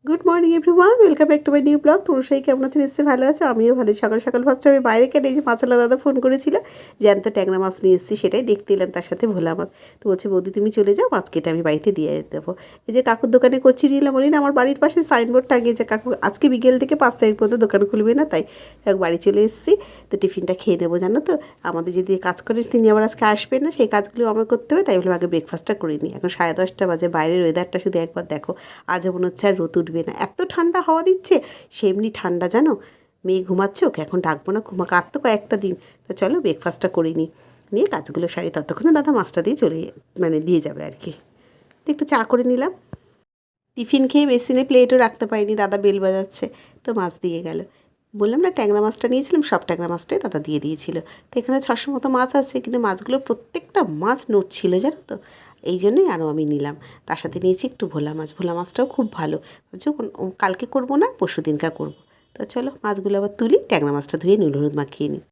Good morning everyone, welcome back to my new blog. তোমরা সবাই কেমন আছো? নিশ্চয়ই ভালো আছে। আমিও ভালো। সকাল সকাল ভাবছি আমি বাইরে কেন, এই যে মাছওয়ালা দাদা ফোন করেছিল, জ্যান্ত ট্যাংরা মাছ নিয়ে এসেছি, সেটাই দেখতে এলাম, তার সাথে ভোলা মাছ। তো বলছে, বৌদি তুমি চলে যাও, মাছ কেটে আমি বাড়িতে দিয়ে দেবো। এই যে কাকুর দোকানে করছি নিলাম, বলি না আমার বাড়ির পাশে সাইনবোর্ড টাঙিয়েছে, কাকু আজকে বিকেল থেকে 5 তারিখ পর্যন্ত দোকান খুলবে না, তাই এক বাড়ি চলে এসেছি। তো টিফিনটা খেয়ে নেবো, জানো তো আমাদের যদি কাজ করে তিনি আবার আজকে আসবেন না, সেই কাজগুলো আমার করতে হবে, তাই বললাম আগে ব্রেকফাস্টটা করে নিই। এখন 10:30 বাজে, বাইরের ওয়েদারটা শুধু একবার দেখো। আজও মনে হচ্ছে আর রোদ উঠবে না, এত ঠান্ডা হাওয়া দিচ্ছে, সেমনি ঠান্ডা জানো। মেয়ে ঘুমাচ্ছে, ওকে এখন ডাকবো না, ঘুমাক আর তো কয়েকটা দিন। তো চলো ব্রেকফাস্টটা করে নিই, নিয়ে কাজগুলো সারি, ততক্ষণে দাদা মাছটা দিয়ে দিয়ে যাবে আর কি। তো একটু চা করে নিলাম। টিফিন খেয়ে বেসিনে প্লেটও রাখতে পারিনি, দাদা বেল বাজাচ্ছে, তো মাছ দিয়ে গেল। বললাম না ট্যাংরা মাছটা নিয়েছিলাম, সব ট্যাংরা মাছটাই দাদা দিয়ে দিয়েছিল। তো এখানে 600 মতো মাছ আছে, কিন্তু মাছগুলো প্রত্যেকটা মাছ নড়ছিল জানো তো, এই জন্যই আরও আমি নিলাম। তার সাথে নিয়েছি একটু ভোলা মাছ, ভোলা মাছটাও খুব ভালো। বুঝছো, কালকে করবো না, পরশু দিনকার করবো। তো চলো মাছগুলো আবার তুলি, ট্যাংরা মাছটা ধুয়ে নুন হলুদ মাখিয়ে নিই।